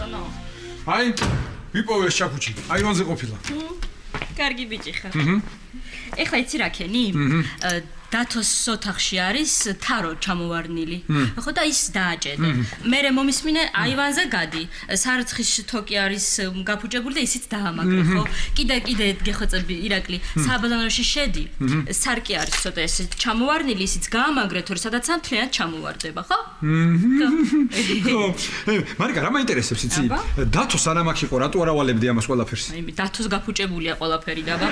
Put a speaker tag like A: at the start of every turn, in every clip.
A: ბატონო.
B: აი, ვიპოვეს ჩაქუჩი. აივანზე ყოფილა.
A: კარგი ბიჭი ხარ. ეხლა იცი რა ქენი? დათოს ოთახში არის თარო ჩამოვარდნილი. ხო და ის დააჭედე. მერე მომისმინე აივანზე გადი. სარცხის თოკი არის გაფუჭებული და ისიც დაამაგრე, ხო? კიდე გეხოცები ირაკლი, საბალანოში შედი. სარკი არის ცოტა ეს ჩამოვარდნილი, ისიც გაამაგრე, თორე სადაც მთლიანად ჩამოვარდება, ხო?
B: ხო. მარიკა, რა მაინტერესებს იცი? დათო სანამ აქ იყო, რატო არ ავალებდი ამას ყველაფერს?
A: აი, დათოს გაფუჭებულია ყველაფერი დაბა.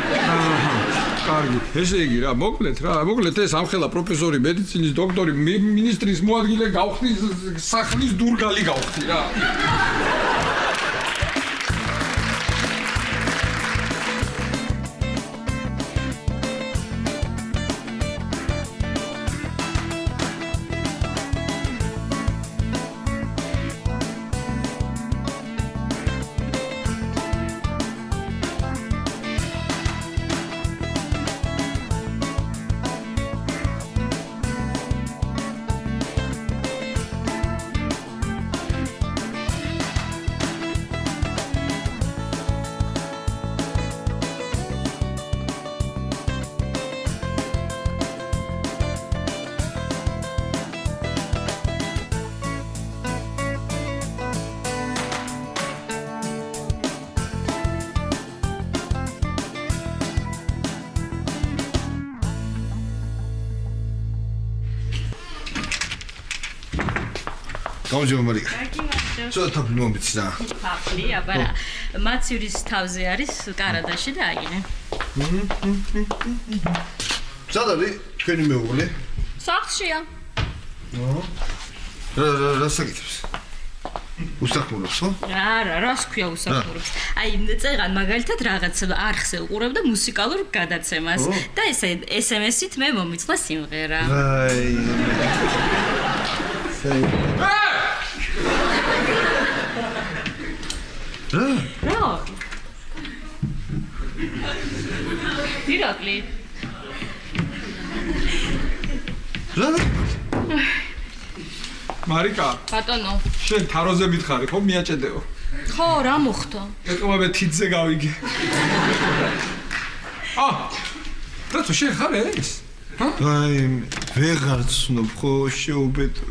B: კარგი. ესე იგი რა, მოკლედ ეს ამხელა პროფესორი, მედიცინის დოქტორი, მინისტრის მოადგილე გავხდი, სახლის დურგალი გავხდი რა.
C: გამარჯობა მარიკა. ცოტა თაფლი მომიცი რა.
A: თაფლი, აბარა. მაცივრის თავზე არის კარადაში და აიგინე.
C: სად არის თქვენი მეუღლე?
A: სახლშია.
C: რა საკითხებს? უსახურობს, ხო?
A: რას ქვია უსახურობს? აი, წეღან მაგალითად რაღაც არხზე უყურებდა მუსიკალურ გადაცემას და ესე SMS-ით მე მომიწყდა სიმღერა.
C: აი.
A: რა? ირაკლი.
C: რა?
B: მარიკა,
A: ბატონო.
B: შენ თაროზე მითხარი, ხო მიაჭედეო?
A: ხო, რა მოხდა?
B: ეკომაბე თითზე გავიგე. დათო შენ ხარ ეს?
C: აი, ვეღარ ცნობ ხო შეუბედო.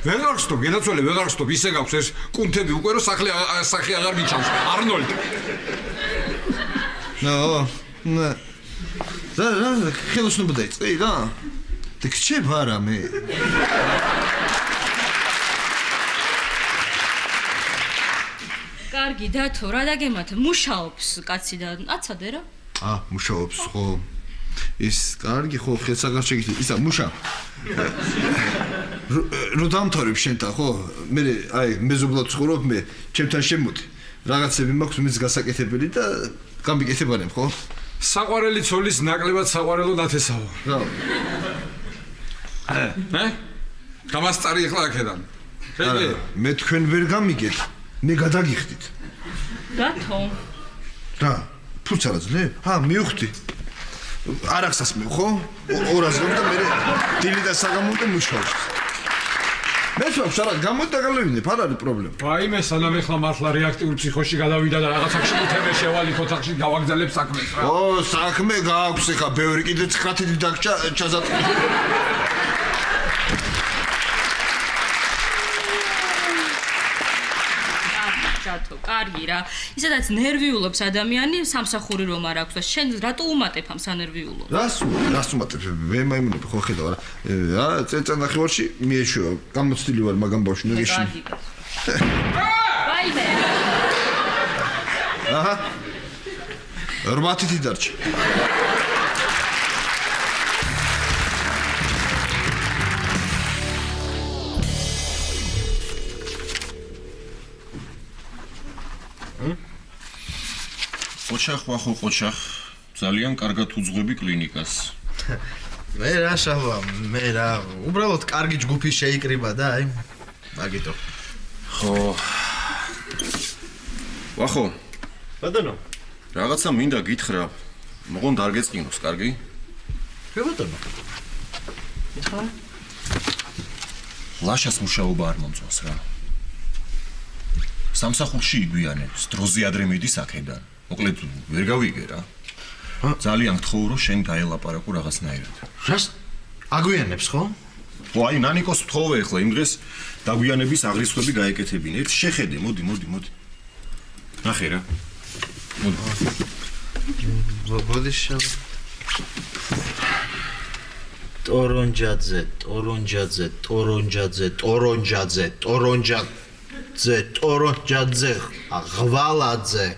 B: ვეღარ ვსტობ, გენაცვალე ვეღარ ვსტობ, ისე გაქვს ეს კუნთები უკვე რომ სახე აღარ მიჩანს. არნოლდ.
C: რა, ხელოსნობა დაიწყე რა? და გრჩება რა მე?
A: კარგი დათო, რა დაგემართა? მუშაობს კაცი და აცადე რა?
C: მუშაობს ხო? ის კარგი ხო ხელსაგარჩე გითხრა ისა მუშა რო დამთავრებ შენთან ხო მე აი მეზობლად ვცხოვრობ მე ჩემთან შემოდი რაღაცები მაქვს მის გასაკეთებელი და გამიკეთებარემ ხო
B: საყვარელი ცოლის ნაკლებად საყვარელო ნათესაო გამასწარი ახლა აქედან
C: მე თქვენ ვერ გამიგეთ მე გადაგიხდით
A: დათო
C: რა ფულს არ აძლევ მივხვდი არახსას მე ხო 200 და მე დილი და საგამონტე მუშაობს მე ვთქვი რა გამოდაგალევინებ არ არის პრობლემა
B: ვაიმე სანამ ეხლა მართლა რეაქტიულ ფსიქოში გადავიდა და რაღაცაში უთემე შევალ ოთახში გავაგზავნებ საქმეს რა
C: საქმე გააქვს ეხლა ბევრი კიდე 9 დაგჭა ჩაზატყი
A: დათო, კარგი რა. ისედაც ნერვიულობს ადამიანი, სამსახური რომ არ აქვს და შენ რატო უმატებ ამ სანერვიულობას?
C: რას უმატებ? მე მაიმუნები ხო ხედავ რა. წელწად ნახევარში მიეშვება. გამოცდილი ვარ მაგამ ბავშვი და გეშინი.
A: ვაიმე.
C: აჰა. 8 თითი დარჩა.
D: ოჩახ ძალიან კარგად უძღვები კლინიკას.
E: მე რა შავა, მე რა, უბრალოდ კარგი ჯგუფი შეიკრიბა და აი, მაგიტო.
D: ხო. ვახო.
E: ბატონო.
D: რაღაცა მინდა გითხრა. მოგონ დარგეწყინოს, კარგი?
E: რა ბატონო? ეხლა?
D: ლაშას მუშაობა არ მომწონს რა. სამსახურში იგვიანებს, დროზე ადრე მიდის აქედან. მოკლედ ვერ გავიგე რა. ძალიან გთხოვ რომ შენ დაელაპარაკო რაღაცნაირად.
E: რას? აგვიანებს ხო?
D: ო აი ნანიკოს ვთხოვე ახლა იმ დღეს დაგვიანების აღრიცხვები გაეკეთებინე. ერთ შეხედე, მოდი. ნახე რა. მოდი.
E: მოდი შევ. ტორონჯაძე, ღვალაძე.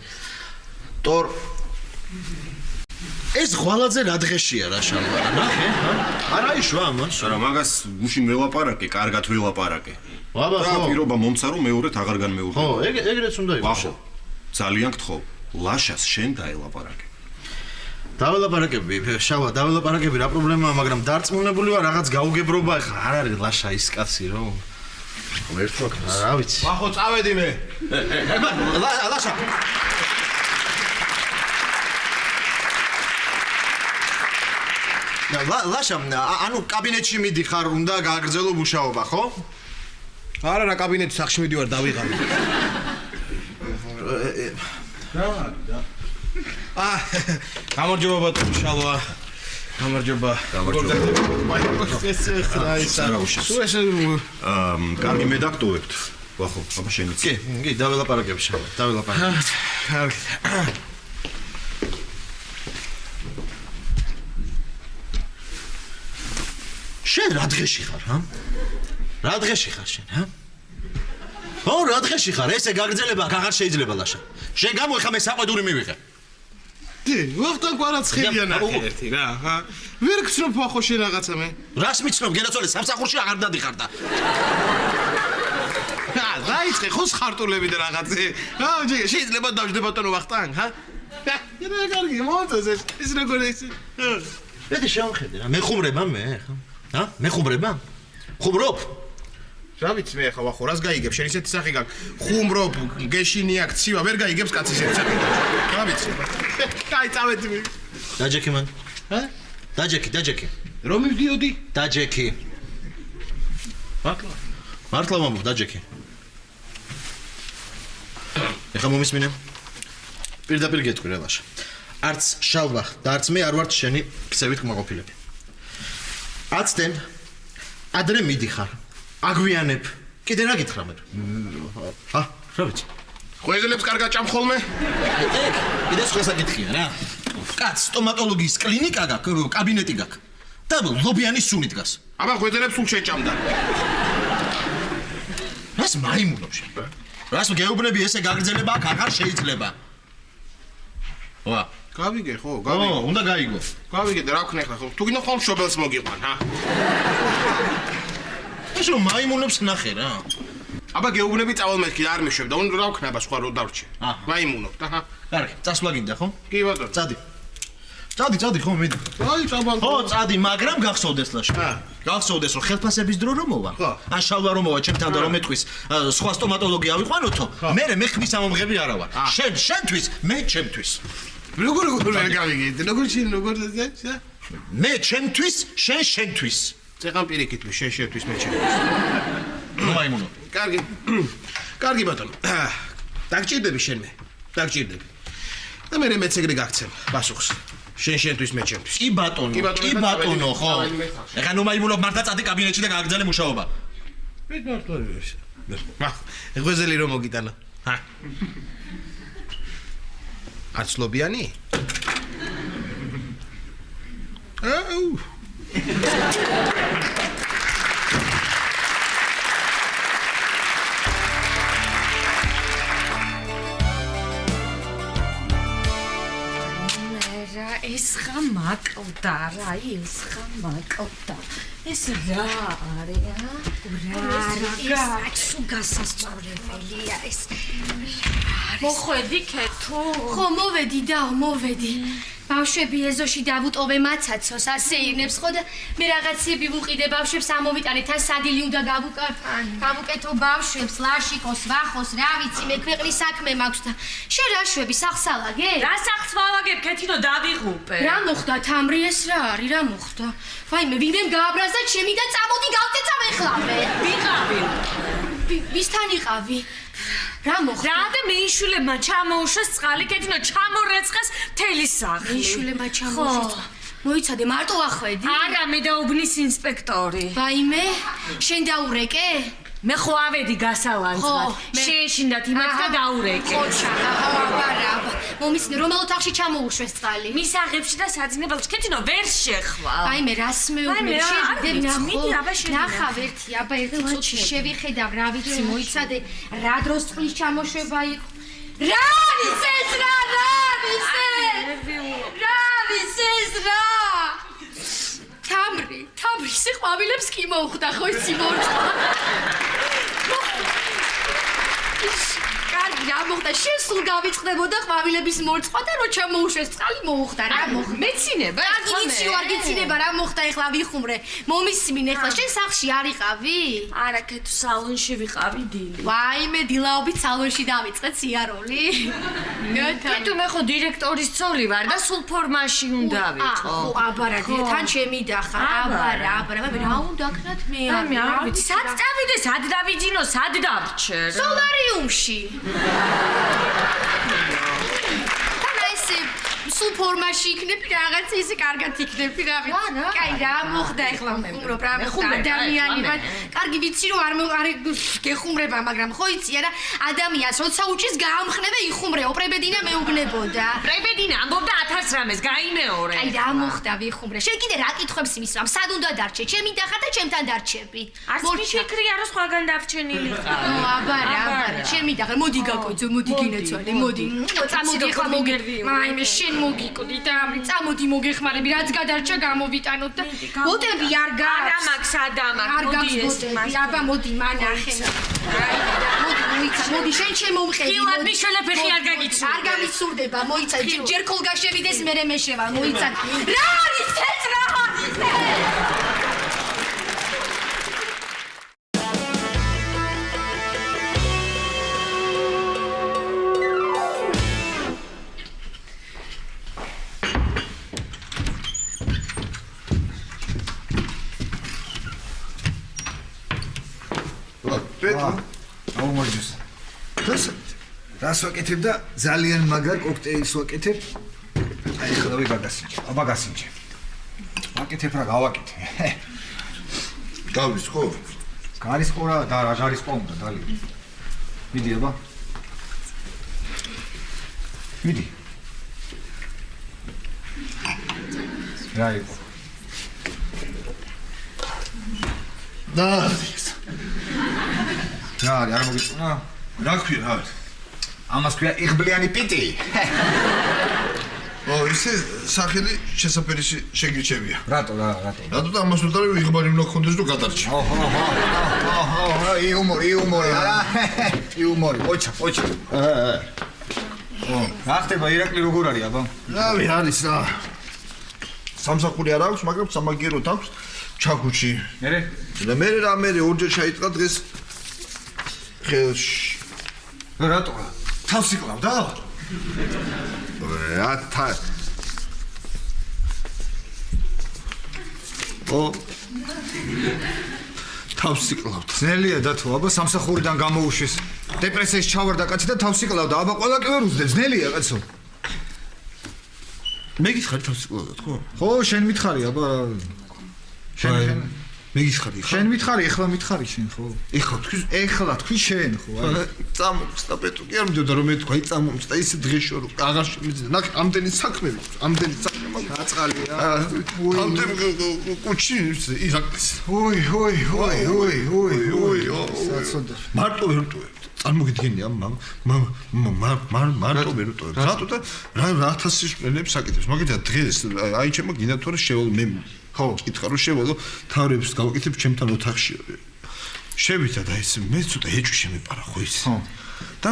E: ეს ღვალაძე რა დღეშია რა შალვა? ნახე, არა იშვა ამას.
D: არა მაგას გუშინ ველაპარაკე, კარგად ველაპარაკე.
E: აბა
D: რა
E: ხო.
D: პირობა მომცა რომ მეორედ აღარ განმეუღია.
E: ხო, ეგრეც უნდა იყოს.
D: ვახო. ძალიან გთხოვ, ლაშას შენ დაელაპარაკე.
E: დაველაპარაკები, შალვა, დაველაპარაკები, რა პრობლემაა, მაგრამ დარწმუნებული ვარ რაღაც გაუგებრობა ხა არ არის ლაშა ის კაცი რომ ერთვაკ რა ვიცი.
C: ვახო, წავედი მე.
E: ლაშა. ლაშა, ანუ კაბინეტში მიდიხარ, უნდა გააგრძელო მუშაობა, ხო?
C: არა რა კაბინეტის სახში მიდივარ დავიღალე. გამარჯობა ბატონო შალვა. გამარჯობა.
D: კარგი მედაქტოვებთ. ვახო, აბა შენიც.
E: კი, დაველაპარაკებ შალვა, დაველაპარაკებ. შენ რა დღეში ხარ, ჰა? რა დღეში ხარ შენ, ჰა? ო, რა დღეში ხარ? ესე გაგრძელება აღარ შეიძლება ლაშა. შენ გამოიხა მე საყვედური მივიღე.
C: ვახტანგ კვარაცხელია ნახე ერთი რა, ჰა? ვერ გცნობ ვახო შენ რაღაცა მე.
E: რას მიცნობ, გენაცვალე სამსახურში აღარ დადიხარ და.
C: დაიწყე ხო ხარტულები და რაღაცე. შეიძლება დავждე ბატონო ვახტანგ, ჰა? რა კარგი, მოწესე. ის როგორ ის?
E: მე შევხედე რა, მეხუმრება მე, ხა? ჰა? მეხუმრება? ხუმრობ?
C: რა ვიცი მე ხა ვახო, რას გაიგებ? შენ ისეთი სახე გაქვს. ხუმრობ, გეშინია, ქცივა, ვერ გაიგებს კაცი ისეთი სახე. რა ვიცი. კაი, წავედი მე.
E: დაჯექი მან. ჰა? დაჯექი.
C: რომ მივდიოდი?
E: დაჯექი. მართლა მომბ დაჯექი. ეხა მომისმინე. პირდაპირ გეტყვი რა ლაშა. არც შალვა და არც მე არ ვართ შენი ქცევით კმაყოფილები. აცდენ ადრე მიდიხარ. აგვიანებ. კიდე რა გითხრა მე? ჰა, რა ვიცი.
C: ხვეზელებს კარგად ჭამხოლმე?
E: კიდე სხვა საკითხია რა. კაც სტომატოლოგიის კლინიკა გაქვს, კაბინეტი გაქვს. და ლობიანის სუნი დგას.
C: აბა ხვეზელებს სულ შეჭამდა.
E: რას მაიმუნობ შენ? რას გეუბნები ესე გაგრძელება აქ აღარ შეიძლება. ვა,
C: გავიგე ხო,
E: ო,
C: გავიგე.
E: უნდა გაიგო.
C: გავიგე და რა ვქნა ახლა ხო? თუ გინდა ხომ შობელს მოგიყვან, ჰა?
E: ეს რომ მაიმუნებს ნახე რა.
C: აბა გეუბნები წავალ მეთქი არ მიშვებ და რა ვქნა აბა სხვა რო დავრჩე. მაიმუნობ და ჰა.
E: კარგი, წასვლა გინდა ხო?
C: კი ბატონო.
E: წადი ხო მიდი.
C: აი წაბალ.
E: ხო, წადი, მაგრამ გახსოვდეს ლაშა. გახსოვდეს რომ ხელფასების დრო რომ მოვა. ან შალვა რომ მოვა ჩემთან და რომ მეტყვის სხვა სტომატოლოგი ავიყვანოთო, მე ხმის ამომღები არა ვარ. შენთვის, მე ჩემთვის.
C: როგორ ვერ გავიგე? როგორ და?
E: მე ჩემთვის, შენთვის.
C: წეღან პირიქით შენ შენთვის მე ჩემთვის.
E: ნუ მაიმუნო.
C: კარგი. კარგი ბატონო. დაგჭირდები შენ მე. დაგჭირდები. და მე მეც ეგრე გაგცემ პასუხს. შენთვის მე ჩემთვის.
E: კი ბატონო, ხო. ეხა ნუ მაიმუნო მარტა წადი კაბინეტში და გააგრძელე მუშაობა.
C: მე მართლა ვიშ. ღვეზელი რომ მოგიტანა. ჰა. არცლობიანი? აუ.
A: ეს ხა მაკლდა რა, ეს ხა მაკლდა. ეს რა არის, რა? სულ გასასწორებელია ეს.
F: მოხვედი ქეთო?
G: ხო, მოვედი. ბავშვები ეზოში დავუტოვე მაცაცოს, ასეირნებს ხო და მე რაღაცები ვუყიდე ბავშვებს ამოვიტანე თან სადილი უნდა გავუკეთო ბავშვებს, ლაშიკოს, ვახოს, რა ვიცი, მე ქვეყნის საქმე მაქვს და შენ რა შვები, სახსალაგე?
A: რა სახს ვავაგებ, ქეთინო დავიღუპე.
G: რა მოხდა თამრი ეს რა არის, რა მოხდა? ვაიმე, ვინმემ გააბრაზდა ჩემი და წამოდი გავწეცავ ეხლავე.
A: ვიყავი.
G: ვისთან იყავი? რა მოხდა?
F: რა და მეიშვილებმა ჩამოუშვეს წყალი, კეთინო ჩამორეცხეს მთელი სახლი.
G: მეიშვილებმა ჩამოუშვეს. მოიცადე, მარტო ახვედი?
F: არა, მე და უბნის ინსპექტორი.
G: ვაიმე, შენ დაურეკე?
F: მე ხო ავედი გასალანძღად. შეეშინდათ იმათ და დაურეკე.
G: ხო, აბარა. მომისნე, რომელ ოთახში ჩამოუშვეს წყალი?
F: მის აღებში და საძინებელში კეთინო ვერ შეხვალ.
G: ვაიმე, რას მეუბნები?
F: მიდი, აბა შედი.
G: ნახავ ერთი, აბა ერთი წუთში შევიხედავ, რა ვიცი, მოიცადე, რა დროს წყლის ჩამოშვება იყო. რა არის ეს რა? თამრი, სიყვავილებს კი მოუხდა, ხო იცი მორწყვა. კარგი, რა მოხდა? შენ სულ გავიწყდებოდა ყვავილების მორწყვა და რო ჩამოუშვეს წყალი მოუხდა, რა მოხდა?
F: მეცინება?
G: კარგი, ვიცი, არ გიცინება, რა მოხდა ეხლა ვიხუმრე. მომისმინე ეხლა, შენ სახლში არ იყავი?
F: არა, კეთო სალონში ვიყავი დილი.
G: ვაიმე, დილაობით სალონში დავიწყე ციაროლი.
F: კეთო მე ხო დირექტორის ცოლი ვარ და სულ ფორმაში უნდა ვიყო.
G: აბარა, თან ჩემი დახარ. აბარა, მე რა უნდა ქნათ მე?
F: არ ვიცი, სად წავიდე, სად დავიძინო, სად დავრჩერ?
G: სოლარიუმში. სულ ფორმაში იქნები რაღაც ისე კარგად იქნები რა ვიცი. კაი რა მოხდა ეხლა ხუმრობ რა მოხდა ადამიანი ვარ. კარგი ვიცი რომ არ გეხუმრება მაგრამ ხო იცი არა ადამიანს როცა უჭის გაამხნევე იხუმრეო პრებედინა მეუბნებოდა.
F: პრებედინა ამბობდა 1000 რამეს გაიმეორე.
G: კაი რა მოხდა ვიხუმრე. შენ კიდე რა კითხვებს მისვამ? სად უნდა დარჩე? ჩემი დახარ და ჩემთან დარჩები.
F: მოდი შეკრია რომ სხვაგან დავრჩენილიყავ.
G: აბარა. ჩემი დახარ მოდი გაკოძო მოდი გინაცვალე მოდი. წამოდი ხა მოგერვი. მაიმე შენ მოგიკვდი და წამოდი მოგეხმარები რაც გადარჩა გამოვიტანოთ და ბოტები არ გაქვს
F: არა მაქვს ადამაკ მოდი ეს
G: მას აბა მოდი მანახე მოდი შენ შემომყევი
F: ფილად მიშველე ფეხი არ გაგიცნო
G: არ გამიცურდება მოიცა ჯერ ხოლ გაშევიდეს მე მეშევა მოიცა რა არის ეს რა არის
C: აუმოჯოს. რას ვაკეთებ და ძალიან მაგარ კოქტეილს ვაკეთებ. აი ხლა ვიგაგასინჯე. აბა გასინჯე. ვაკეთებ რა გავაკეთე. გავის ხო? გარის ხო რა და რა გარის ხო უნდა დალი. მიდი აბა. მიდი. რა იყო? და რა მოგიწონა?
D: რა ქვია რა?
C: ამას ქვია იღბლიანი პიტი.
D: ისე სახელი შესაფერისი შეგირჩებია.
C: რატო?
D: რატო და ამას უნდა რომ იღბალი უნდა გქონდეს რომ გადარჩე.
C: იუმორი. იუმორი. ოჩა. რა ხდება ირაკლი როგორ არის აბა?
D: რავი არის რა. სამსახური არ აქვს, მაგრამ სამაგიეროდ აქვს ჩაქუჩი. მე ორჯერ ჩაიტყა დღეს ხელში.
C: რატო? თავს იკლავდა?
D: თავს იკლავდა.
C: ძნელია დათო, აბა სამსახურიდან გამოუშვეს. დეპრესიაში ჩავარდა კაცი და თავს იკლავდა. აბა ყველა კი ვერ უძდებს, ძნელია კაცო.
D: მე გითხარი თავს იკლავდა, ხო?
C: ხო, შენ მითხარი, აბა. შენ
D: მე გიხარი ხო?
C: შენ მითხარი, ეხლა მითხარი შენ ხო? ეხლა თქვი შენ ხო?
D: წამომწდა პეტრო, კი არ მიდოდა რომ მე თქვა, წამომწდა ისე დღეშო რომ აღარ შემიძლია. ნახე, ამდენი საქმე მაქვს.
C: აწყალია.
D: ამდენ კუჩი ირაკლის.
C: ой. საცოდა.
D: მარტო ვერ ვტოვებ. წარმოგიდგენია მარტო ვერ ვტოვებ. რატო და რა 1000 შენებს საკითხებს. მაგითაც დღეს აი ჩემო გინდა თორე შევალო მე ხო, კითხა რომ შევალო თავრებს გავაკეთებ ჩემთან ოთახში. შევიდა და ეს მე ცოტა ეჭვი შემეპარა ხო ის. ხო. და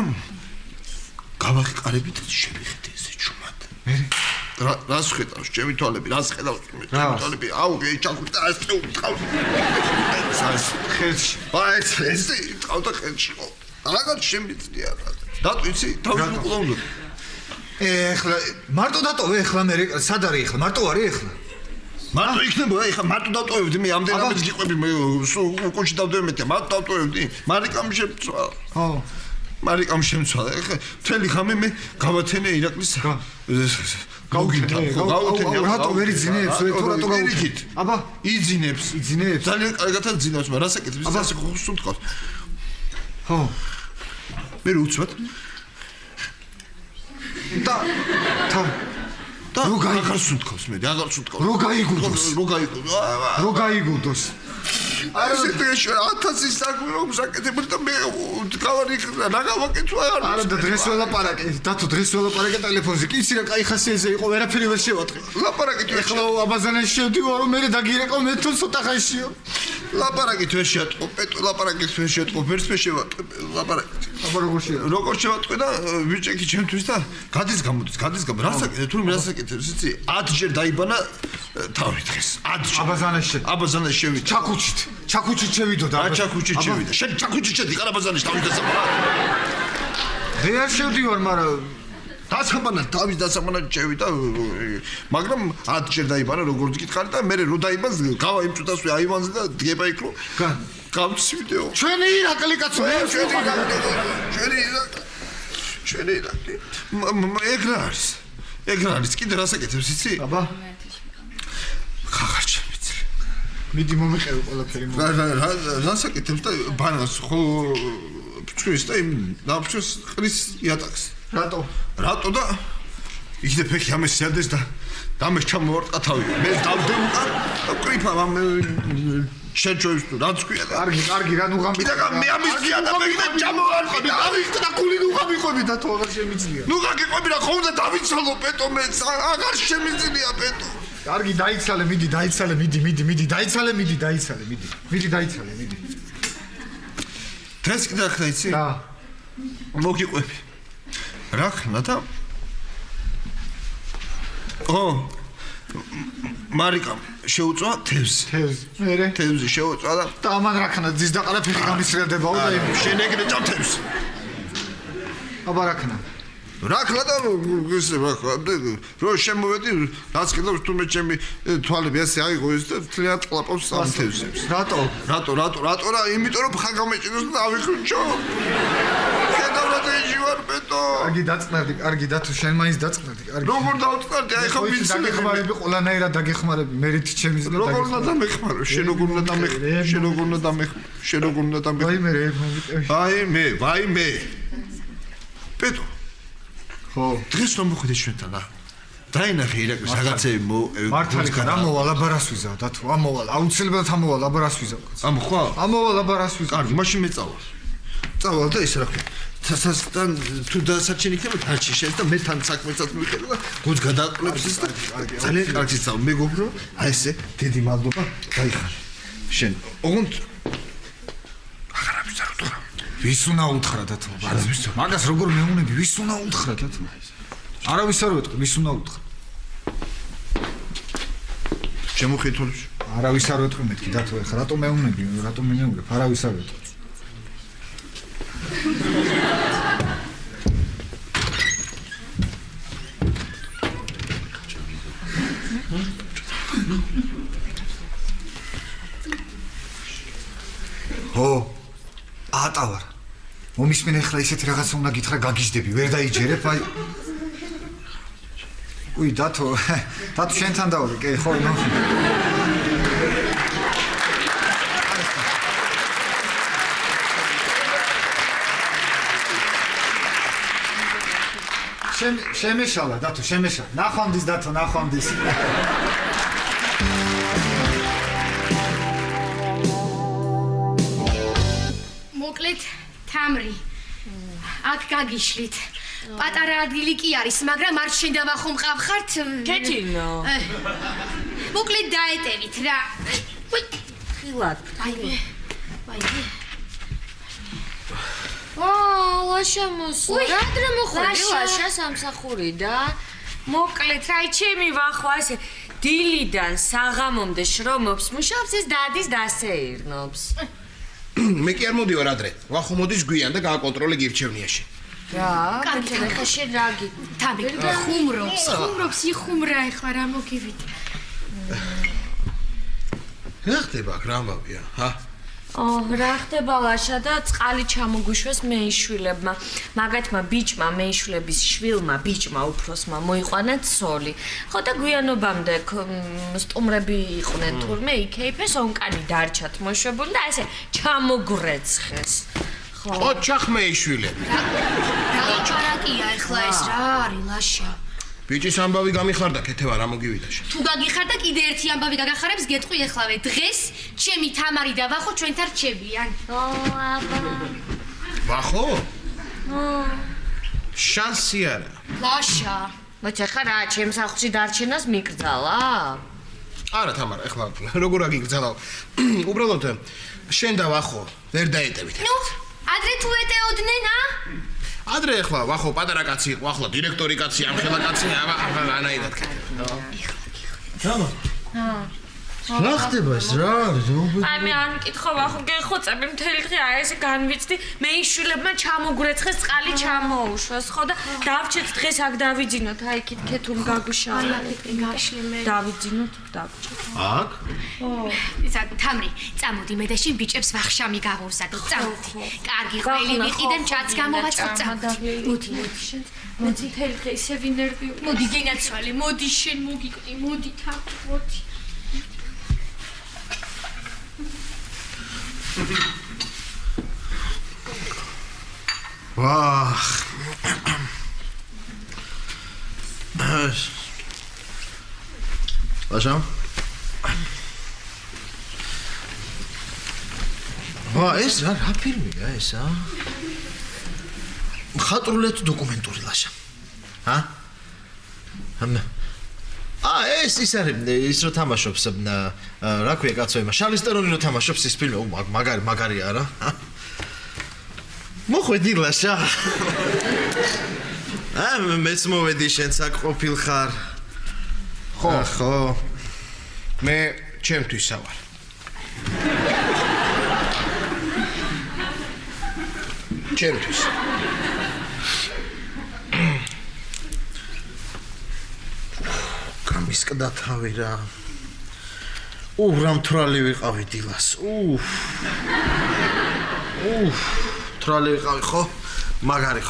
D: გავაყარებით შევიხდი ესე ჩუმად.
C: მე
D: რას ხედავს ჩემი თვალები, რას ხედავს ჩემი თვალები? აუ, ეჭახო და ასე უწყავს. ხელში. ბაიც ესე ტყავდა ხელში. რაღაც შემიძლია რა. დატვიცი, თავის უყოლოდ.
C: ეხლა მარტო დატოვე ეხლა მე სად არის ეხლა? მარტო არის ეხლა?
D: მარტო იქნება, ეხლა მარტო დატოვებდი მე ამდენ ამის გიყვები მე კუჩი დავდევ მე მარტო დატოვებდი. მარიკამ შეწვა.
C: ხო.
D: მარიკამ შემცვალა. ეხლა მთელი ხამე მე გავათენე ირაკლის გავგინდა.
C: რატო ვერ იძინებს? თუ რატო გავუქით? აბა,
D: იძინებს. ძალიან კარგად ძინავს, მაგრამ რასაკეთებს? ის ასე ხუსტ თქოს.
C: ხო.
D: მე უცბად.
C: და
D: რო გაიგოს მე, აღარ სუნთქავს.
C: რო გაიგულოს. რო გაიგულოს.
D: არა შეტეში 1000-ის საქმე რომ საკეთებდი და მე გავარი რა გავაკეთო აღარ
C: არა და დღეს ველაპარაკე დათო დღეს ველაპარაკე ტელეფონზე კი იცი რა კაი ხასიათზე იყო ვერაფერი ვერ შევატყე
D: ლაპარაკით
C: ეხლა აბაზანაში შევდივარო მე დაგირეკო მე თუ ცოტა ხანშიო
D: ლაპარაკით ვერ შეატყო პეტო ლაპარაკით ვერ შეატყო ვერც მე შევატყე ლაპარაკით
C: აბა
D: როგორ შევატყვე და ბიჭექი ჩემთვის და გადის რასაკეთებ თუ რასაკეთებს იცი 10 ჯერ დაიბანა თავი დღეს 10 ჯერ აბაზანაში შევიდა ჩაკუჩით შევიდო და
C: ჩაკუჩით შევიდა
D: შენ ჩაკუჩით შედიყარ აბაზანაში თავი დასაბანა
C: რეალ შევდივარ მაგრამ
D: თავის დასაბანად შევიდა მაგრამ 10 ჯერ დაიბანა როგორც გითხარი და მე რო დაიბანს გავა იმ წუთასვე აივანზე და დგება იქ რო გავცვიდეო
C: ჩვენი ირაკლი კაცო
D: ჩვენი ირაკლი ეგრე არის კიდე რასაკეთებს იცი
C: აბა
D: ხახარ ჩემიცი
C: მიდი მომიყევი ყველაფერი
D: რასაკეთებს და ბანანს ხო ფჩვის და იმ ნაფშოს ყრის იატაკს რატო და იქნებ ფეხი ამას შედეს და დამეს ჩამოვარტყა თავი მე დავდე უკან კრიფა შეჩოებს თუ რაც ქვია და
C: კარგი რა ნუ გამბი
D: და მე ამის გია და მე ჩამოვარტყა და
C: ავიქ და კული ნუ გამიყვები და თუ აღარ შემიძლია
D: ნუ გაგიყვები რა ხომ და დავიცალო პეტო მე აღარ შემიძლია პეტო
C: კარგი დაიცალე მიდი დაიცალე მიდი
D: დღეს კიდე ახლა იცი
C: და
D: მოგიყვები რა ხნა და მარიკამ შეუწვა თევზი შეუწვა
C: და ამან რა ხნა ძის დაყარა ფეხი გამისრევდებაო და
D: შენ ეგრე ჭამ თევზი
C: აბა რა ხნა
D: და ისე რო შემოვედი რაც კიდევ თუ მე ჩემი თვალები ასე აიღო ის და თლიანად ყლაპავს ამ თევზებს რატო რა იმიტომ რომ ხა გამეჭიდოს და ავიხრჩო
C: კარგი დათო შენ მაინც დაწყნარდი კარგი
D: როგორ დავწყნარდი აი ხო ვიცი
C: დაგეხმარები ყველანაირად დაგეხმარები მე რითი ჩემის და
D: როგორ უნდა დამეხმარო შენ როგორ უნდა დამეხმარო ვაი მე პეტო
C: ხო
D: დღეს რომ მოხვიდე ჩვენთან რა დაინახე ირაკლის რაღაცები
C: მართალი რა მოვალ აბარას ვიზავ დათო ამოვალ აუცილებლად ამოვალ აბარას ვიზავ ამოვალ აბარას ვიზავ
D: კარგი მაშინ მე წავალ და ის რა ქვია თასთან თუ დასარჩენი იქნება თარჩი შენ და მე თან საქმესაც მივიყენო და გუნდს გადააყლებს ის და ძალიან კარგი წავალ მეგობრო აი ესე დიდი მადლობა დაიხარე შენ ოღონდ აღარაფერს არ უთხრა
C: ვის უნდა უთხრა დათო მაგას როგორ მეუნები ვის უნდა უთხრა დათო არავის არ ვეთქვი ვის უნდა უთხრა
D: შემოხეთოლებს
C: არავის არ ვეთქვი მეთქი დათო ეხლა რატომ მეუნები რატომ მეუნებ არავის არ ვეთქვი ატავარ მომისმენ ახლა ისეთი რაღაცა უნდა გითხრა გაგიჟდები ვერ დაიჯერებ აი უი დათო შენთან დავრი კი ხო ნო შემეშალა დათო შემეშალა ნახვამდის დათო ნახვამდის
G: მოკლედ თამრი აქ გაგიშლით პატარა ადგილი კი არის მაგრამ არ შენდავა ხომ ყავხართ
F: კეთილო
G: მოკლედ დაეტევით რა
F: ხილად
G: ვაიმე
F: ლაშა მოსო რა დრო მოხვედი ლაშა სამსახური და მოკლედ რაი ჩემი ვახვა ასე დილიდან საღამომდე შრომობს მუშაობს ეს დადის დასეირნობს
E: მე კი არ მოდივარ ადრე. ვახო მოდის გვიან და გააკონტროლე გირჩევნიაში.
F: რა? კარგი, ხა შენ რა
G: თამი ხუმრობს იხუმრა ეხლა რა მოგივით.
E: რა ხდება გრამავია, ჰა?
F: რა ხდება ლაშა და წყალი ჩამოგვიშვეს მეიშვილებმა. მაგათმა ბიჭმა მეიშვილების შვილმა ბიჭმა უფროსმა მოიყვანა ცოლი. ხო და გვიანობამდე სტუმრები იყვნენ თურმე იქეიფეს ონკანი დარჩათ მოშვებული და ესე ჩამოგვრეცხეს.
E: ოჩახ მეიშვილები.
G: რა ჩარაკია ეხლა ეს რა არის ლაშა?
E: ბიჭის ამბავი გამიხარდა ქეთევა რა მოგივიდა შე.
G: თუ გაგიხარდა კიდე ერთი ამბავი გაგახარებს გეტყვი ეხლავე დღეს ჩემი თამარი და ვახო ჩვენთან რჩებიან.
F: აბა.
E: ვახო? შანსი არა.
G: ლაშა.
F: მოიცა ხა რა ჩემ სახლში დარჩენას მიკრძალა?
E: არა თამარა ეხლა როგორ აგიგრძალავ. უბრალოდ შენ და ვახო ვერ დაეტევით.
G: ნუ ადრე თუ ეტეოდნენ ა?
E: ადრე ეხლა ვახო პატარა კაცი იყო ახლა დირექტორი კაცი ამხელა კაცი ანაირად ქეთევა.
C: რა ხდება ეს რა არის?
F: აი მე არ მკითხო ვახო გეხოცები მთელი დღე აი ესე განვიცდი მეიშვილებმა ჩამოგვრეცხეს წყალი ჩამოუშვეს ხო და დავჭეთ დღეს აქ დავიძინოთ აი იქით ქეთუმ გაგუშალა
G: გაშლიმე.
F: დავიძინოთ დავჭეთ
E: აქ?
G: ისა თამრი წამოდი მე და შენ ბიჭებს ვახშამი გავუვსადო წამოდი. კარგი ყველი ვიყიდენ ჩაც გამოვაწყო წამოდი. მოდი შენ
F: მოდი მთელი დღე ისე ვინერვიული
G: მოდი გენაცვალე მოდი შენ მოგიკვდი მოდი თამრი მოდი.
C: ვაჰ. ლაშა. ეს რა ფილმია ეს ა? მხატვრული თუ დოკუმენტური ლაშა? ეს ის არის ის რო თამაშობს რა ქვია კაცო იმა შარლის ტერონი რო თამაშობს ის ფილმი მაგარი არა მოხვედი ლაშა მეც მოვედი შენ საკ ყოფილ ხარ
E: ხო მე ჩემთვის ავარ ჩემთვის
C: გამისკდა თავი რა რა მთრალი ვიყავი დილას მთრალი ვიყავი ხო მაგარი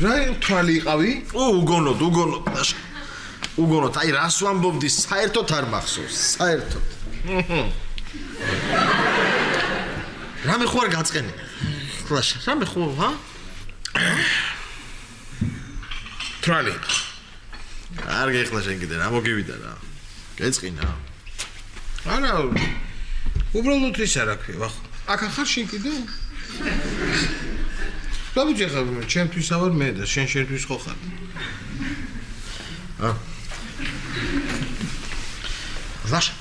E: რა მთრალი იყავი
C: უგონოდ აი რას ვამბობდი საერთოდ არ მახსოვს საერთოდ რამე ხო არ გაწყენი ლაშა რამე ხო
E: მთრალი
C: არ გეხლა შენ კიდე რა მოგივიდა რა გეწყინა
E: არა უბრალოდ ის არა ქვია ვახ აქ ახარ შენ კიდე დავიჯე ხა ჩემთვის ავარ მე და შენ შენთვის ხო ხარ
C: ლაშა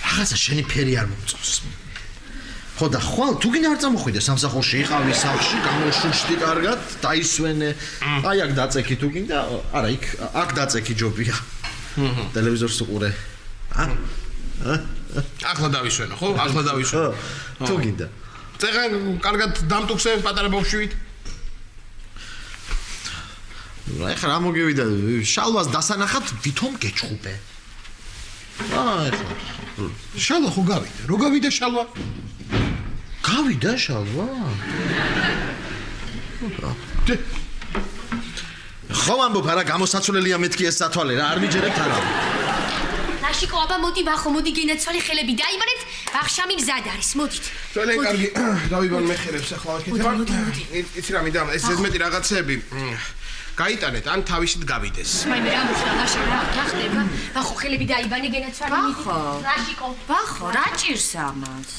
C: რაღაცა შენი ფერი არ მომწონს ხო და ხვალ თუ გინდა არ წამოხვიდე სამსახურში იყავი სახლში გამოშუშტი კარგად დაისვენე აი აქ დაწექი თუ გინდა არა აქ დაწექი ჯობია ტელევიზორს უყურე
E: ახლა დავისვენო ხო ახლა დავისვენო
C: თუ გინდა
E: წეღა კარგად დამტუქსე პატარა ბავშვით
C: ეხლა რა მოგივიდა შალვას დასანახად ვითომ გეჩხუბე
E: შალვა ხო გავიდა რო გავიდა შალვა
C: გავიდა შალვა ხო ამბობ არა გამოსაცვლელია მეთქი ეს სათვალე რა არ მიჯერებთ არა
G: ლაშიკო აბა მოდი ვახო მოდი გენაცვალე ხელები დაიბანეთ ვახშამი მზად არის მოდით
E: ძალიან კარგი დავიბან მე ხელებს ახლა ვაკეთებ იცი რა მინდა ეს ზედმეტი რაღაცეები გაიტანეთ ან თავისით გავიდეს
G: მაიმე რა მოხდა ლაშა რა ხდება ვახო ხელები დაიბანე გენაცვალე ლაშიკო
F: ვახო რა ჭირს ამას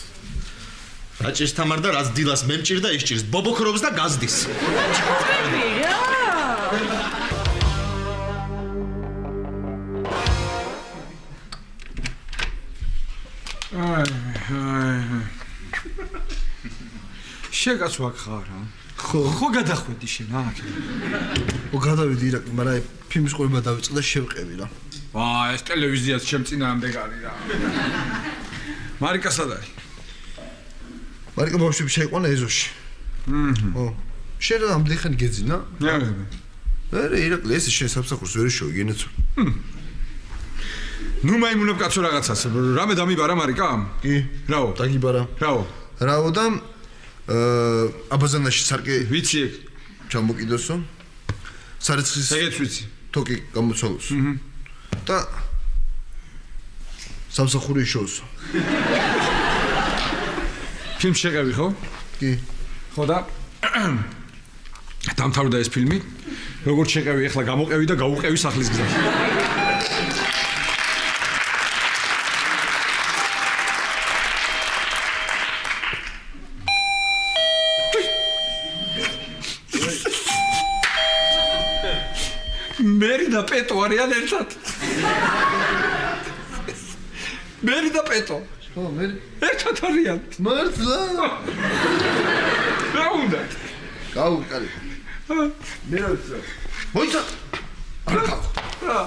C: რა ჭირს თამარ და რაც დილას მე მჭირდა ის ჭირს ბობოქრობს და გაზდის
B: შეკაც ვაკხარ რა ხო გადახვედი შენ აქ
C: გადავიდი ირაკლი მაგრამ ფილმის ყურება დავიწყე და შევყევი რა
B: ეს ტელევიზიაც ჩემ წინააღმდეგ არის რა მარიკა სად არის
C: მარიკა ბავშვები შეიყვანა ეზოში შენ რა ამდენ ხანი გეძინა
B: არა
C: ირაკლი ეს შენ სამსახურს ვერ შევიგენეც
B: ნუ მაიმუნებ კაცო რაღაცას. რამე დამიბარა მარიკა?
C: კი.
B: რაო?
C: დაგიბარა.
B: რაო?
C: რაო და აბაზანაში სარკე
B: ვიცი ეგ.
C: ჩამოკიდოსო. სარეცხის
B: ეგეც ვიცი.
C: თოკი გამოცვალოს. და სამსახური შოუსო.
B: ფილმ შეყევი ხო?
C: კი.
B: ხო და დამთავრდა ეს ფილმი. როგორც შეყევი, ახლა გამოყევი და გაუყევი სახლის გზაში. მერი და პეტო არიან ერთად. მერი და პეტო.
C: ხო, მე
B: ერთად არიან.
C: მართლა?
B: რა უნდა?
C: გავუკარი. მე რა ვიცი. მოიცა. არ გავ.
B: რა?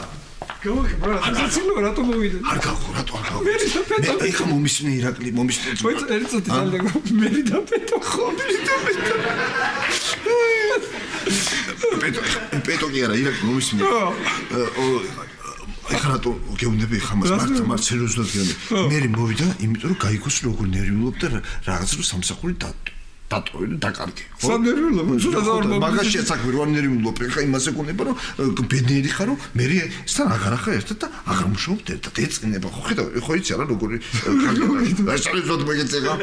B: გავაკე, ბრა. აცილო რატო მოვიდე?
C: არ გავ, რატო არ გავ.
B: მერი და პეტო.
C: მე ეხა მომისმე ირაკლი, მომისმე.
B: მოიცა ერთად ისალდა. მერი და პეტო. ხო, მერი და პეტო.
C: პეტო კი არა, ირაკლი მომისმე. ეხა რატო გეუბნები ხა მას სერიოზულად გეუბნები. მე მოვიდა, იმიტომ რომ გაიგოს როგორ ნერვიულობ და რაღაც რო სამსახური დატოვე და დაკარგე.
B: სანერვიულობ, სულაზარ
C: მაგაში საქმე რო ნერვიულობ, ეხა იმას ეკონება რომ ბედნიერი ხარ რომ მე სთან აღარ ახარ ერთად და აღარ მუშაობთ ერთად. ეწყინება ხო ხედავ, ხო იცი არა როგორი კარგი. სერიოზულად მოგეწევა.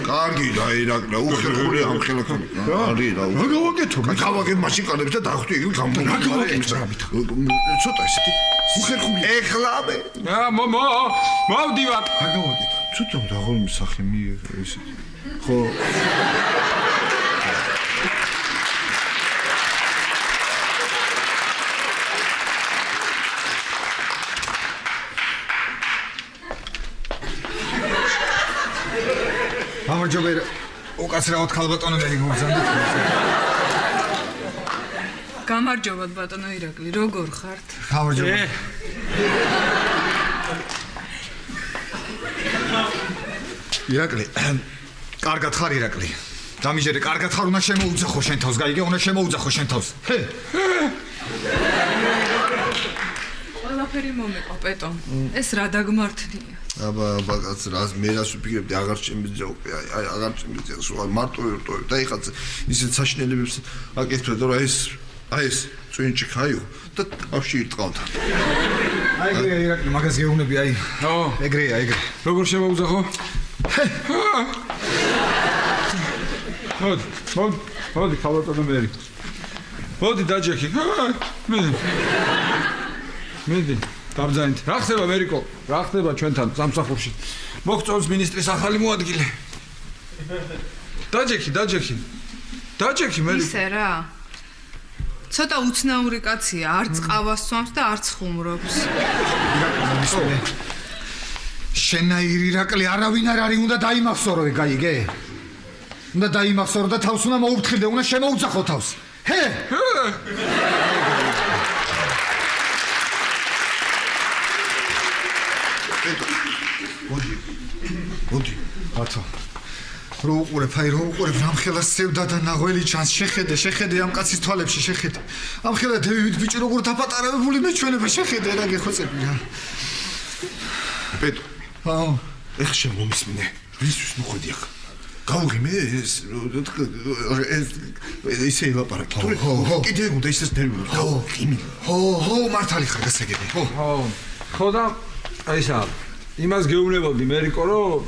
C: კარგი და ირაკლი, უხერხული ამ ხელა ხარ. არი და
B: გავაკეთო.
C: გავაკეთე მაშინ კანებს და დახვდი იგი გამოგაკეთე. ცოტა ისეთი უხერხული. ეხლა მე.
B: მოვდივარ.
C: აგავაკეთე. ცოტა დაღოლმე სახე მი ისეთი. ხო
H: გამარჯობა უკაცრავად ხალბატონო მე მოგზანდით
I: გამარჯობა ბატონო ირაკლი როგორ ხართ
H: გამარჯობა ირაკლი კარგად ხარ ირაკლი დამიჯერე კარგად ხარ უნდა შემოუძახო შენ თავს გაიგე უნდა შემოუძახო შენ თავს
I: ყველაფერი მომეყვა პეტო ეს რა დაგმართნია
C: აბა კაც რას მე რას ვფიქრებდი აღარ შემიძლია უკვე აი აღარ შემიძლია სხვა მარტო ერთო და ეხლა ისეთ საშინელებებს აკეთებ და რა ეს წვინჭი ხაიო და ავში ირტყავდა
H: აი ირაკლი მაგას გეუბნები აი ეგრეა ეგრე
B: როგორ შემოუძახო მოდი ხალბატონო მერი მოდი დაჯექი მიდი დაბძანით რა ხდება მერიკო რა ხდება ჩვენთან სამსახურში მოგწონს მინისტრის ახალი მოადგილე დაჯექი მერიკო
I: ისე რა ცოტა უცნაური კაცია არც ყავას სვამს და არც ხუმრობს
H: შენაირი ირაკლი არავინ არ არის უნდა დაიმახსოვრო გაიგე უნდა დაიმახსოვრო და თავს უნდა მოუფრთხილდე უნდა შემოუძახო თავს
C: მოდი
H: მართლა რო უყურებ რამხელა სევდა და ნაღველი ჩანს შეხედე ამ კაცის თვალებში შეხედე ამ ხელა დევით ბიჭი როგორ დაპატარავებული მეჩვენება შეხედე რა გეხოცები რა
C: პეტო ეხ შემომისმინე ვისთვის მოხვედი ახ გავუღი მე ისე ილაპარაკი თუ კიდე უნდა ისეს ნერვიულ გავუღი
H: ხო მართალი ხარ გასაგები
B: ხო და აი სა იმას გეუბნებოდი მერიკო რომ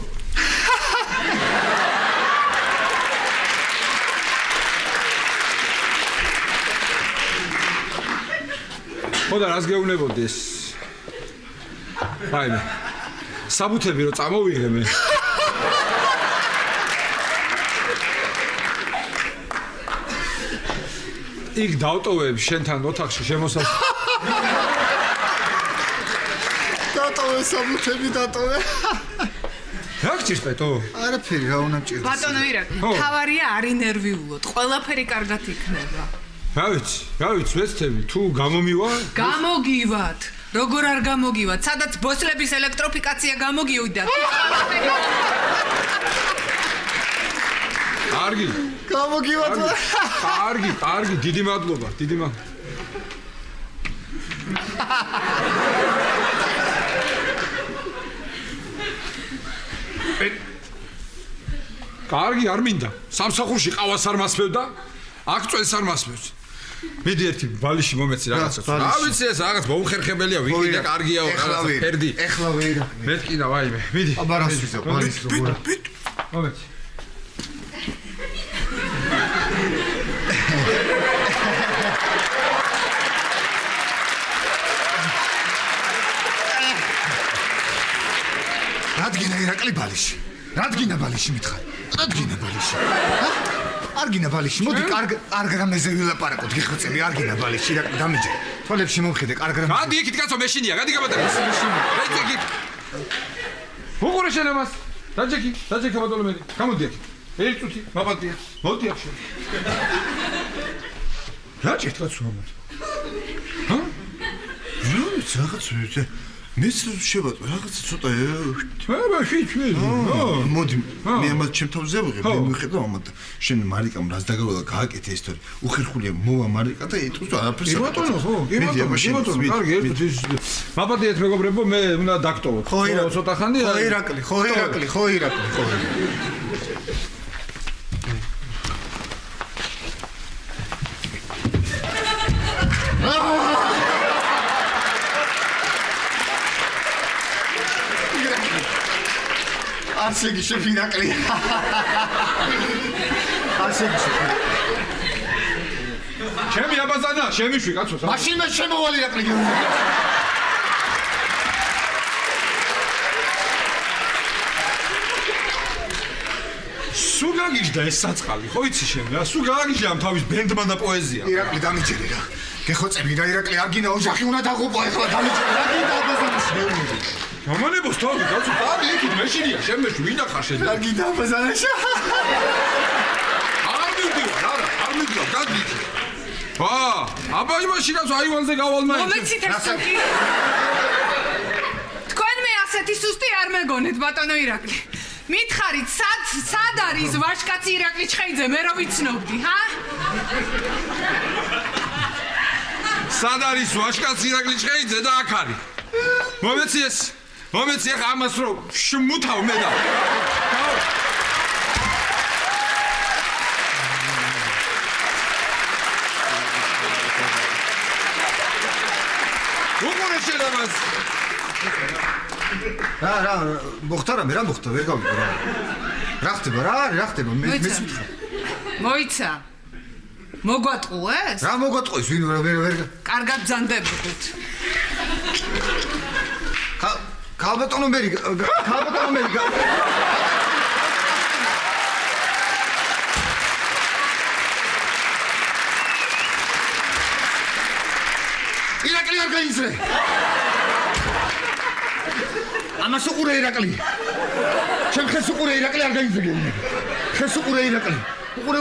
B: ხო და რას გეუბნებოდი ეს აი მე საბუთები რომ წამოვიღე მე იქ დავტოვებ შენთან ოთახში შემოსასვლელად
H: დატოვე საბუთები დატოვე
B: რა გჭირს პეტო
H: არაფერი რა უნდა ჭირდეს
I: ბატონო ირაკლი თავარია არ ინერვიულოთ ყველაფერი კარგად იქნება
B: რა ვიცი ვეცდები თუ
I: გამოგივათ როგორ არ გამოგივათ სადაც ბოსლების ელექტროფიკაცია გამოგივიდა
B: კარგი
H: გამოგივათ
B: კარგი დიდი მადლობა კარგი არ მინდა. სამსახურში ყავას არ მასმევდა, აქ წვენს არ მასმევს. მიდი ერთი ბალიში მომეცი რაღაცა. რა ვიცი ეს რაღაც მოუხერხებელია, ვიკიდე კარგიაო, რაღაცა ფერდი.
H: ეხლა ვერა.
B: მეთკინა ვაიმე, მიდი.
H: აბა რას ვიზა, ბალის როგორ.
B: მომეცი.
H: რადგინა ირაკლი ბალიში? რადგინა ბალიში მითხარ? რადგინა ბალიში? არ გინა ბალიში, მოდი კარგ რამეზე ვილაპარაკოთ, გიხოცები, არ გინა ბალიში, ირაკლი დამიჯე. თვალებში მომხედე, კარგ რამეზე.
B: გადი იქით კაცო მეშინია, გადი გაბატონო. მეჭი. უყურე შენ ამას. დაჯექი ბატონო მე. გამოდი აქ. ერთი წუთი, მაპატია. მოდი აქ შენ. რა ჭირთ კაცო ამათ? ჰა?
D: რაღაც ვიცი. მეც შევატყვი რაღაცა ცოტა
B: აბა შიჩვი
D: მოდი მე ამას ჩემ თავზე ვიღებ მე მიხედავ ამათ შენ მარიკამ რას დაგავალა გააკეთე ისტორია უხერხულია მოვა მარიკა და იტყვის არაფერს
B: ბატონო ხო ბატონო კარგი ეს მაპატიეთ მეგობრებო მე უნდა დაგტოვოთ ცოტა ხანი
H: ხო ირაკლი ასეგი შეფინაკლი. ასეგი შეფინაკლი.
B: ჩემი აბაზანა, შემიშვი კაცო.
H: მაშინ მე შემოვალი ირაკლი.
B: სულ გაგიჟდა ეს საწყალი, ხო იცი შენ რა? სულ გაგიჟდა ამ თავის ბენდმა და პოეზია.
H: ირაკლი დამიჯერე რა. გეხოცები რა ირაკლი არ გინდა ოჯახი უნდა დაღუპო ეხლა დამიჯერე რა გინდა აბაზანა შეუნები.
B: გამანებოს თავი კაცო, თავი იქით მეშინია, შენ მეშვი ვინ ახარ შენ?
H: რა გინდა აბაზანაშა?
B: არ მიდიო, გადი. აბა იმაში კაცო აივანზე გავალმა.
I: მომეცით ეს სუკი. თქვენ მე ასეთი სუსტი არ მეგონეთ ბატონო ირაკლი. მითხარით, სად არის ვაშკაცი ირაკლი ჩხეიძე, მე რო ვიცნობდი, ჰა?
B: სად არის ვაშკაცი ირაკლი ჩხეიძე და აქ არის. მომეცი ახ ამას რო შმუთავ მე და. უყურე შენ ამას.
H: რა მოხდა რა მე რა მოხდა ვერ გავიგე რა. რა ხდება მე მითხარ.
I: მოიცა. მოგვატყუეს?
H: რა მოგვატყუეს ვინ ვერ
I: კარგად ბრძანდებოდეთ.
H: ქალბატონო მერი ირაკლი არ გაიზრე ამას უყურე ირაკლი ჩემ ხეს უყურე ირაკლი არ გაიზრე ხეს უყურე ირაკლი უყურე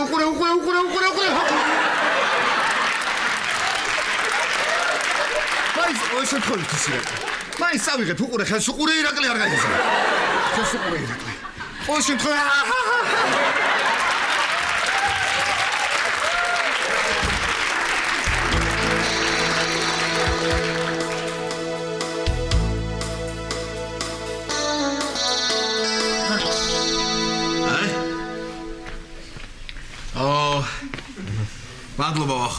H: ой შეთხოვით ის ირაკლი მაინც ავიღეთ უყურე ხელს უყურე ირაკლი არ გაიზრე ხელს უყურე ირაკლი ой შეთხოვით
E: მადლობა ვახ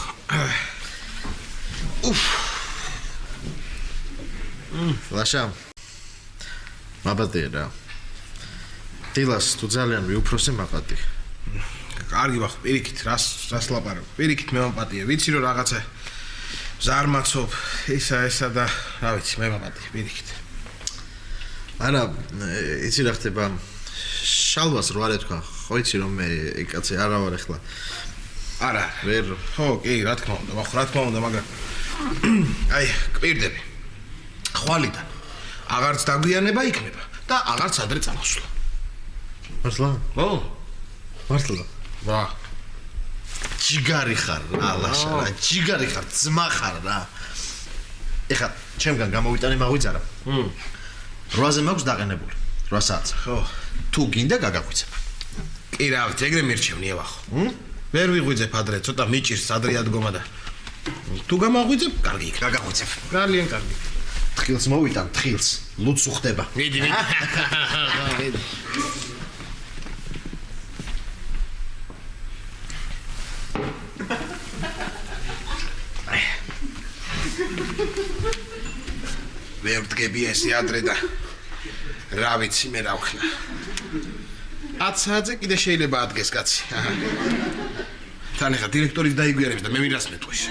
E: ლაშა მაბადია რა დილას თუ ძალიან ვიუფროსე მაპატი
J: კარგი ვახ პირიქით რას ლაპარაკობ პირიქით მე მაპატია ვიცი რომ რაღაცა ზარმაცობ ესა და რა ვიცი მე მაპატია პირიქით
E: არა იცი რა ხდება შალვას რო არ ეთქვა ხო იცი რომ მე კაცი არა ვარ ახლა
J: არა
E: ვერ
J: ხო კი რა თქმა უნდა ვახ რა თქმა უნდა მაგრამ აი კვირდები ხვალიდან აღარც დაგვიანება იქნება და აღარც ადრე წამოსვლა
E: მართლა
J: ო
E: მართლა
J: ვა
E: ჯიგარი ხარ რა ლაშა რა ჯიგარი ხარ ძმა ხარ რა ეხა ჩემგან გამოვიტანე მაგვიძარა 8-ზე მაქვს დაყენებული 8 საათს
J: ხო
E: თუ გინდა გაგაგვიცებ
J: კი რა ეგრე მირჩევნია ვახო ვერ ვიღვიძებ ადრე ცოტა მიჭირს ადრე ადგომა და თუ გამაღვიძებ კარგი იქნება
E: გაგაგვიცებ
J: ძალიან კარგი
E: თხილს მოვიტან თხილს ლუც უხდება
J: მიდი ვერ ვდგები ესე ადრე და რა ვიცი მე რა ვქნა 10 საათზე კიდე შეიძლება ადგეს კაცი აჰა თან ახლა დირექტორის დაიგვიანებს და მე ვინ რას მეტყვის